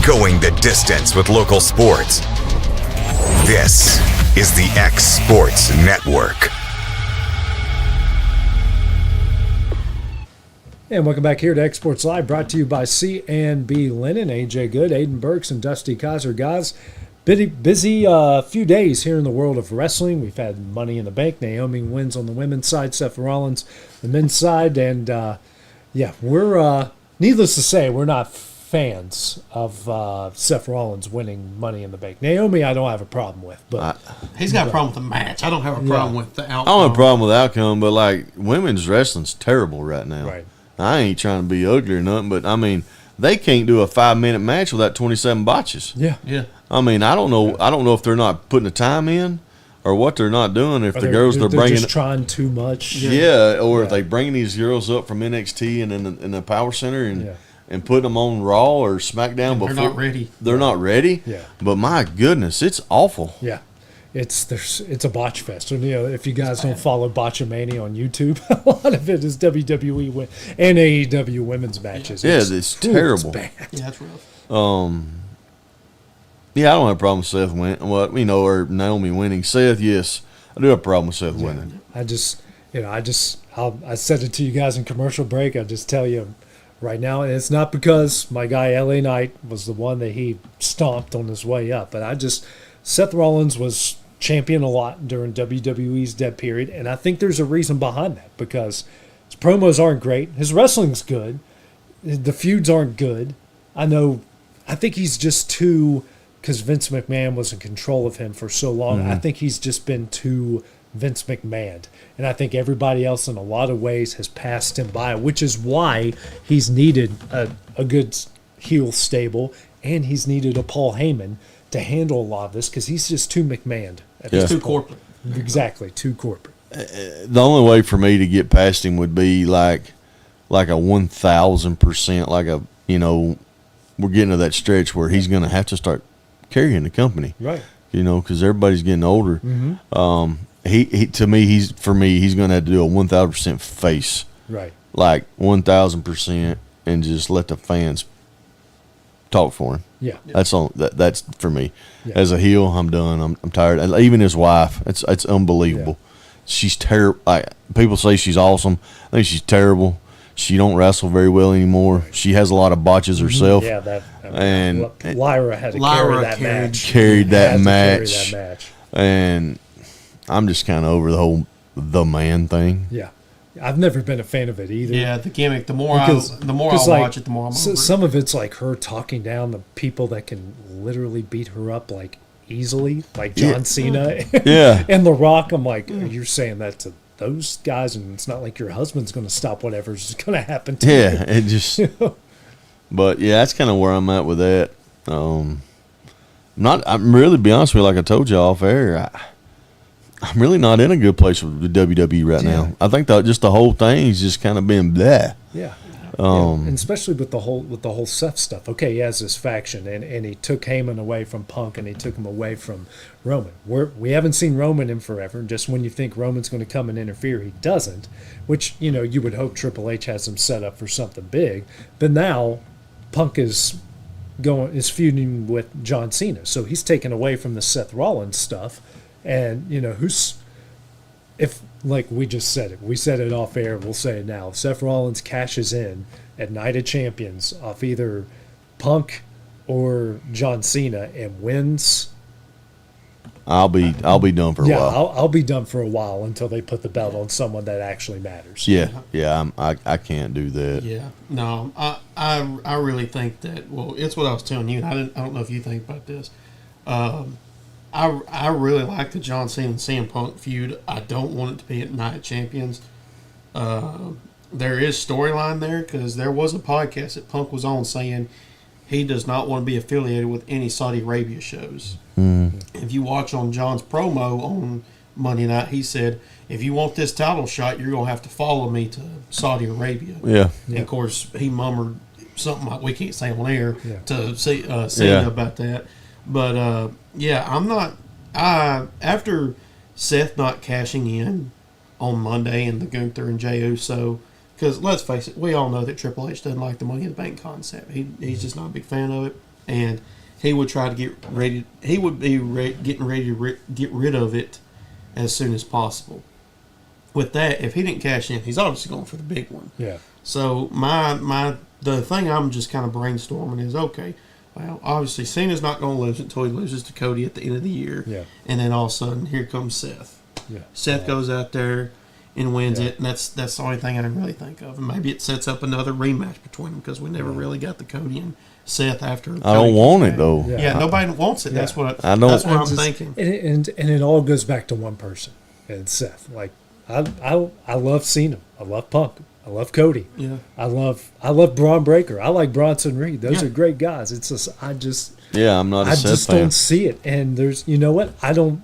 Going the distance with local sports. This is the X Sports Network. And welcome back here to X Sports Live, brought to you by C&B Linen, AJ Good, Hayden Burks, and Dusty Kizer. Guys, busy few days here in the world of wrestling. We've had Money in the Bank. Naomi wins on the women's side, Seth Rollins the men's side, and we're needless to say, we're not fans of Seth Rollins winning Money in the Bank. Naomi, I don't have a problem with, but he's got a problem with the match. I don't have a problem with the outcome. I don't have a problem with the outcome, but like women's wrestling's terrible right now. Right. I ain't trying to be ugly or nothing, but I mean they can't do a 5-minute match without 27 botches. Yeah. I mean I don't know. I don't know if they're not putting the time in or what they're not doing. If the girls they're bringing just trying too much. If they bringing these girls up from NXT and in the Power Center and putting them on Raw or SmackDown before they're not ready. They're not ready. Yeah. But my goodness, it's awful. Yeah. It's a botch fest. And, if you guys don't follow Botchamania on YouTube, a lot of it is WWE and AEW women's matches. It's terrible. It's bad. Yeah, that's rough. I don't have a problem with Seth winning. Or Naomi winning. Seth, yes, I do have a problem with Seth winning. I said it to you guys in commercial break. I just tell you right now, and it's not because my guy LA Knight was the one that he stomped on his way up, but Seth Rollins was champion a lot during WWE's dead period, and I think there's a reason behind that because his promos aren't great, his wrestling's good, the feuds aren't good. I think he's just too, because Vince McMahon was in control of him for so long, I think he's just been too Vince McMahon. And I think everybody else in a lot of ways has passed him by, which is why he's needed a good heel stable and he's needed a Paul Heyman to handle a lot of this because he's just too McMahon. He's too corporate. Exactly, too corporate. The only way for me to get past him would be like a 1,000%, we're getting to that stretch where he's going to have to start carrying the company. Right. Because everybody's getting older. Mm-hmm. He's going to have to do a 1,000% face. Right. Like 1,000% and just let the fans talk for him. Yeah. That's all. That's for me. Yeah. As a heel, I'm done. I'm tired. And even his wife, it's unbelievable. Yeah. She's terrible. People say she's awesome. I think she's terrible. She don't wrestle very well anymore. Right. She has a lot of botches herself. Yeah, and Lyra had to carry that match. Carried that match. Carry that match. And I'm just kind of over the whole the man thing. Yeah. I've never been a fan of it either. Yeah, the gimmick. The more I watch it, the more I'm over it. Some of it's like her talking down the people that can literally beat her up easily, like John Cena and The Rock. I'm like, you're saying that to those guys, and it's not like your husband's going to stop whatever's going to happen to you. Yeah, it just. But yeah, that's kind of where I'm at with that. I'm really, be honest with you, like I told you off air, I'm really not in a good place with the WWE right now. I think that just the whole thing's just kind of been bleh. Yeah. And especially with the whole Seth stuff. Okay, he has this faction, and he took Heyman away from Punk, and he took him away from Roman. We haven't seen Roman in forever. Just when you think Roman's going to come and interfere, he doesn't. Which you would hope Triple H has him set up for something big. But now, Punk is feuding with John Cena, so he's taken away from the Seth Rollins stuff. And if, like we just said it, we said it off air, we'll say it now. Seth Rollins cashes in at Night of Champions off either Punk or John Cena and wins. I'll be done for a while. I'll be done for a while until they put the belt on someone that actually matters. Yeah. I can't do that. Yeah, no, I really think that. Well, it's what I was telling you. And I don't know if you think about this. I really like the John Cena and CM Punk feud. I don't want it to be at Night of Champions. There is storyline there because there was a podcast that Punk was on saying he does not want to be affiliated with any Saudi Arabia shows. If you watch on John's promo on Monday night, he said, if you want this title shot, you're going to have to follow me to Saudi Arabia. Yeah. And of course, he murmured something like we can't say on air to say about that. But, I'm not – after Seth not cashing in on Monday and the Gunther and Jey Uso – because let's face it, we all know that Triple H doesn't like the Money in the Bank concept. He's just not a big fan of it. And he would try to get ready – he would be getting ready to get rid of it as soon as possible. With that, if he didn't cash in, he's obviously going for the big one. Yeah. So the thing I'm just kind of brainstorming is, okay – well, obviously, Cena's not going to lose until he loses to Cody at the end of the year. Yeah. And then all of a sudden, here comes Seth. Yeah. Seth goes out there and wins it, and that's the only thing I can really think of. And maybe it sets up another rematch between them because we never really got the Cody and Seth after. I don't want it, though. Yeah, nobody wants it. That's what I don't. That's what I'm thinking. And it all goes back to one person, and it's Seth. Like, I love Cena. I love Punk. I love Cody. Yeah. I love Braun Breaker. I like Bronson Reed. Those are great guys. It's just I'm not a Seth fan. I just don't see it. And there's what? I don't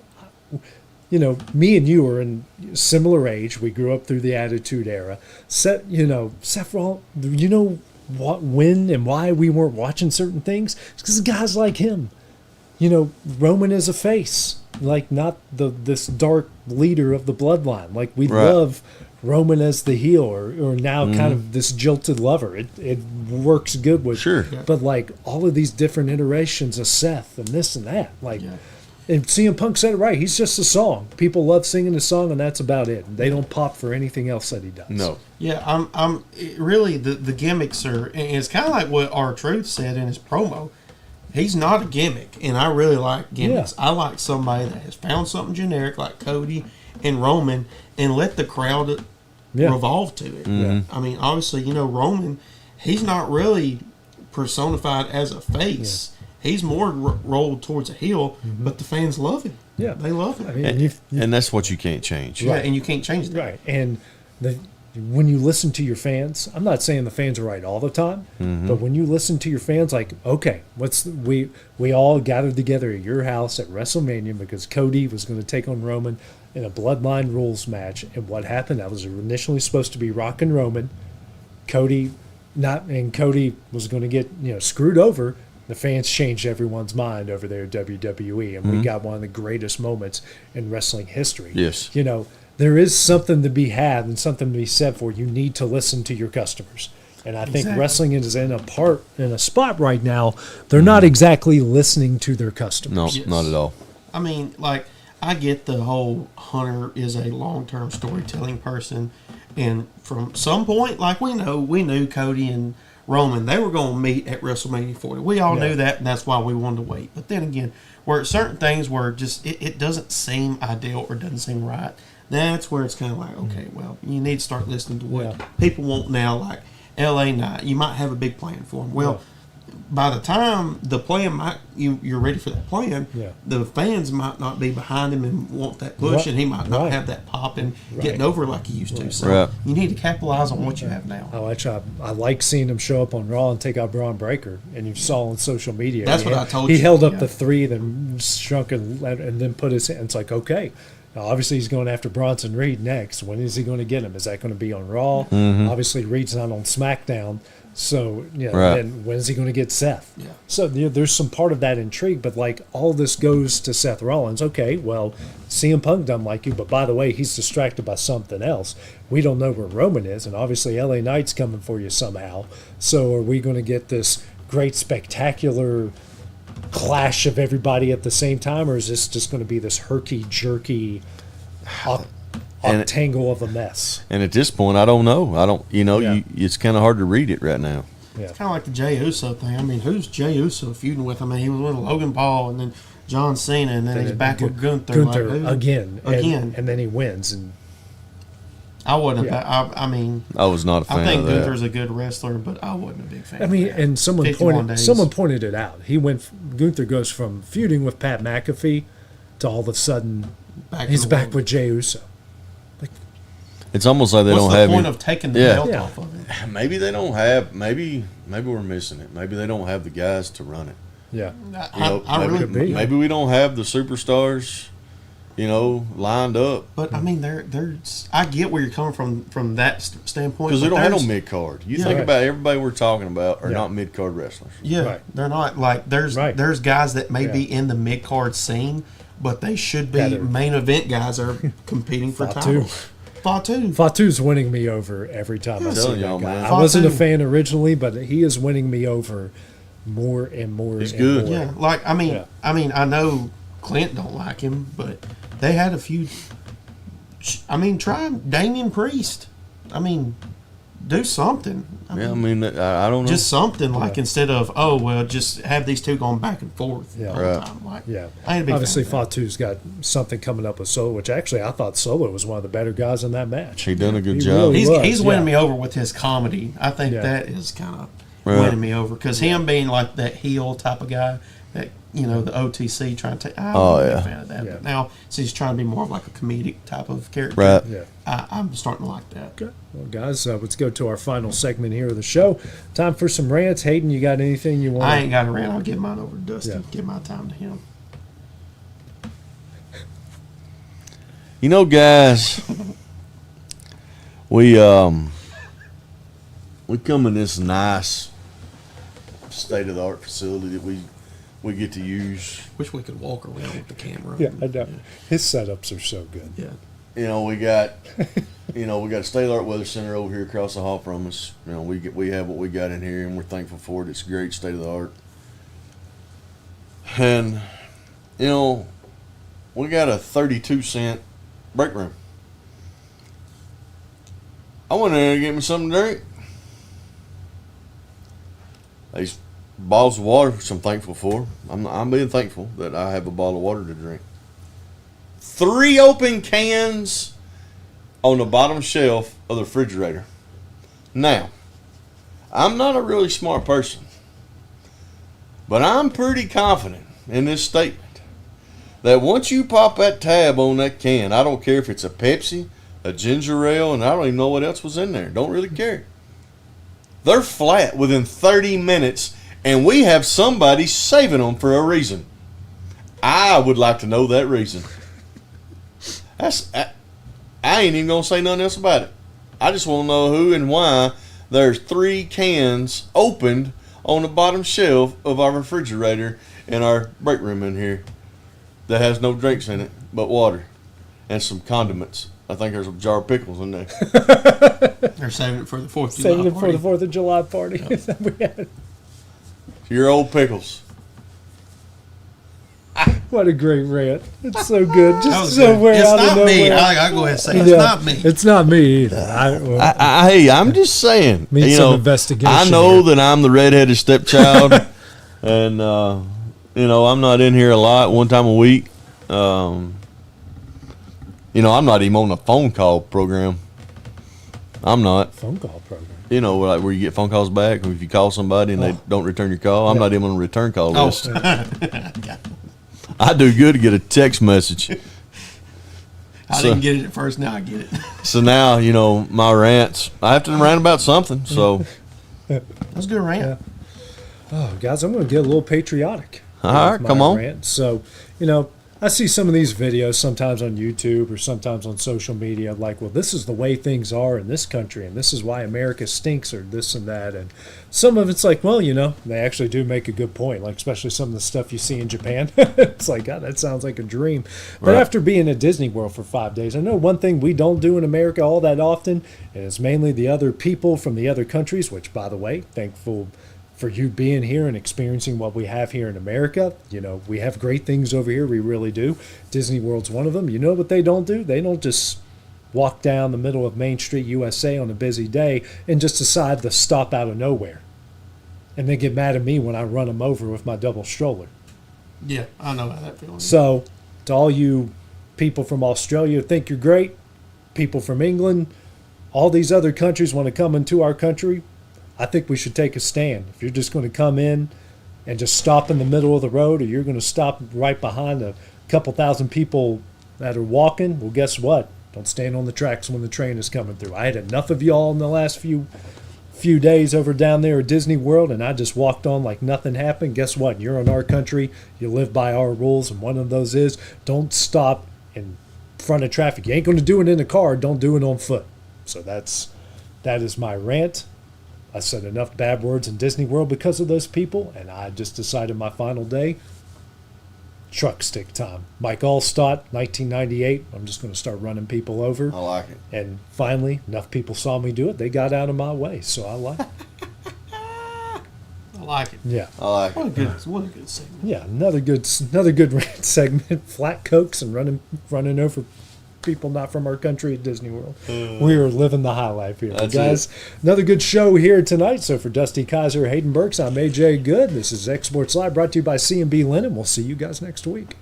me and you are in similar age. We grew up through the Attitude Era. Seth Rollins, what, when and why we weren't watching certain things? It's because guys like him. Roman is a face, like not this dark leader of the bloodline. Like we love Roman as the heel or now kind of this jilted lover. It works good with but like all of these different iterations of Seth and this and that. And CM Punk said it right. He's just a song. People love singing the song and that's about it. They don't pop for anything else that he does. No. Yeah, I'm really the gimmicks are, and it's kind of like what R-Truth said in his promo. He's not a gimmick, and I really like gimmicks. I like somebody that has found something generic like Cody and Roman and let the crowd revolve to it. I mean, obviously, Roman, he's not really personified as a face. He's more rolled towards a heel, but the fans love him. Yeah. They love him. I mean, and that's what you can't change. Right, and you can't change that. Right, and when you listen to your fans, I'm not saying the fans are right all the time, but when you listen to your fans, like, okay, we all gathered together at your house at WrestleMania because Cody was going to take on Roman in a Bloodline Rules match, and what happened? That was initially supposed to be Rock and Roman. Cody was going to get screwed over. The fans changed everyone's mind over there at WWE, and we got one of the greatest moments in wrestling history. Yes. There is something to be had and something to be said for you need to listen to your customers. And I think wrestling is in a spot right now, they're not exactly listening to their customers. No, not at all. I mean, like, I get the whole Hunter is a long-term storytelling person, and from some point, like we knew Cody and Roman, they were going to meet at WrestleMania 40. We all knew that, and that's why we wanted to wait. But then again, where certain things where just it doesn't seem ideal or doesn't seem right, that's where it's kind of like, okay, well, you need to start listening to what people want now, like LA Knight. You might have a big plan for them. Well, by the time the plan you're ready for that plan, the fans might not be behind him and want that push, and he might not have that pop and getting over like he used to. So you need to capitalize on what you have now. I like seeing him show up on Raw and take out Braun Breaker, and you saw on social media. That's what I told you. He held up the three, then shrunk and then put his hand. It's like, okay, Now, obviously, he's going after Bronson Reed next. When is he going to get him? Is that going to be on Raw? Mhm. Obviously, Reed's not on SmackDown. So, Right. then when is he going to get Seth? Yeah. So there's some part of that intrigue, but like all this goes to Seth Rollins. Okay, well, CM Punk doesn't like you, but by the way, he's distracted by something else. We don't know where Roman is, and obviously LA Knight's coming for you somehow. So are we going to get this great spectacular clash of everybody at the same time, or is this just going to be this herky-jerky octangle of a mess? And at this point, I don't know. It's kind of hard to read it right now. Yeah. It's kind of like the Jey Uso thing. I mean, who's Jey Uso feuding with? I mean, he was with Logan Paul and then John Cena, and then he's back with Gunther. Again. Again. And then he wins. And I wasn't. Yeah. I mean, I was not a fan I think of that. Gunther's a good wrestler, but I wasn't a big fan. I mean, of that. and 51 days. someone pointed it out. Gunther goes from feuding with Pat McAfee to all of a sudden he's back with Jey Uso. It's almost like they What's don't the have point it. of taking the belt off of it? Maybe they don't have. Maybe we're missing it. Maybe they don't have the guys to run it. Yeah, maybe we don't have the superstars, lined up. But I mean, I get where you're coming from that standpoint. Because they but don't have no there's- mid card. You think about everybody we're talking about are not mid card wrestlers. Yeah, they're not. Like there's guys that may be in the mid card scene, but they should be main event guys that are competing for titles. Fatu's winning me over every time I see that y'all, guy. man. I wasn't a fan originally, but he is winning me over more and more. He's and good. more. Yeah, like I mean, I know Clint don't like him, but they had a few. I mean, try Damian Priest. I mean, do something. I mean, I don't know. Just something like instead of just have these two going back and forth all the time. Like, Yeah, I ain't a big obviously fan of that. Fatu's got something coming up with Solo, which actually I thought Solo was one of the better guys in that match. He done a good He job. really was, He's winning me over with his comedy. I think that is kind of winning me over because him being like that heel type of guy that the OTC trying to take. I'm not a big fan of that. But now since he's trying to be more of like a comedic type of character, Right. I'm starting to like that. Okay. Well, guys, let's go to our final segment here of the show. Time for some rants. Hayden, you got anything you want? I ain't got a rant. I'll give mine over to Dusty. Give my time to him. Guys, we come in this nice state of the art facility that we get to use. Wish we could walk around with the camera. Yeah, I know. His setups are so good. Yeah. We got we got a state of the art weather center over here across the hall from us. We have what we got in here, and we're thankful for it. It's great state of the art. And we got a 32-cent break room. I went in there to get me something to drink. These bottles of water, which I'm thankful for. I'm being thankful that I have a bottle of water to drink. 3 open cans on the bottom shelf of the refrigerator. Now, I'm not a really smart person, but I'm pretty confident in this statement that once you pop that tab on that can, I don't care if it's a Pepsi, a ginger ale, and I don't even know what else was in there. Don't really care. They're flat within 30 minutes, and we have somebody saving them for a reason. I would like to know that reason. I ain't even going to say nothing else about it. I just want to know who and why there's 3 cans opened on the bottom shelf of our refrigerator in our break room in here that has no drinks in it but water and some condiments. I think there's a jar of pickles in there. They're saving it for the 4th of July Saving it for party. the 4th of July party. that we had. Your old pickles. What a great rant. It's so good. That Just was somewhere good. It's out of not nowhere. me. I go ahead and say it's not me. It's not me either. Hey, I'm just saying. Need some investigation I know here. that I'm the redheaded stepchild, and I'm not in here a lot. One time a week. I'm not even on the phone call program. I'm not. Phone call program. Like where you get phone calls back if you call somebody and they don't return your call. I'm not even on the return call list. I do good to get a text message. I didn't get it at first. Now I get it. So now, my rants, I have to rant about something. So That's a good rant. Oh, guys, I'm going to get a little patriotic. All right, with my come on. rant. So, I see some of these videos sometimes on YouTube or sometimes on social media like, well, this is the way things are in this country and this is why America stinks or this and that. And some of it's like, well, they actually do make a good point, like especially some of the stuff you see in Japan. It's like, God, that sounds like a dream. But Right. after being at Disney World for 5 days, I know one thing we don't do in America all that often, and it's mainly the other people from the other countries, which, by the way, thankful for you being here and experiencing what we have here in America. We have great things over here. We really do. Disney World's one of them. You know what they don't do? They don't just walk down the middle of Main Street, USA on a busy day and just decide to stop out of nowhere. And they get mad at me when I run them over with my double stroller. Yeah, I know how that feels. So, to all you people from Australia who think you're great, people from England, all these other countries want to come into our country, I think we should take a stand. If you're just going to come in and just stop in the middle of the road, or you're going to stop right behind a couple thousand people that are walking, well, guess what? Don't stand on the tracks when the train is coming through. I had enough of y'all in the last few days over down there at Disney World, and I just walked on like nothing happened. Guess what? You're in our country. You live by our rules, and one of those is don't stop in front of traffic. You ain't going to do it in a car. Don't do it on foot. So that is my rant. I said enough bad words in Disney World because of those people, and I just decided my final day, truck stick time. Mike Allstott, 1998. I'm just going to start running people over. I like it. And finally, enough people saw me do it. They got out of my way, so I like it. I like it. Yeah. I like What a it. good segment. Yeah, another good rant segment. Flat Cokes and running over people not from our country at Disney World. We are living the high life here. That's Guys, another good show here tonight. So for Dusty Kizer, Hayden Burks, I'm AJ Good. This is Exports Live, brought to you by C&B Linen. We'll see you guys next week.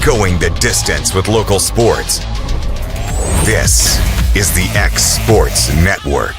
Going the distance with local sports. This is the X Sports Network.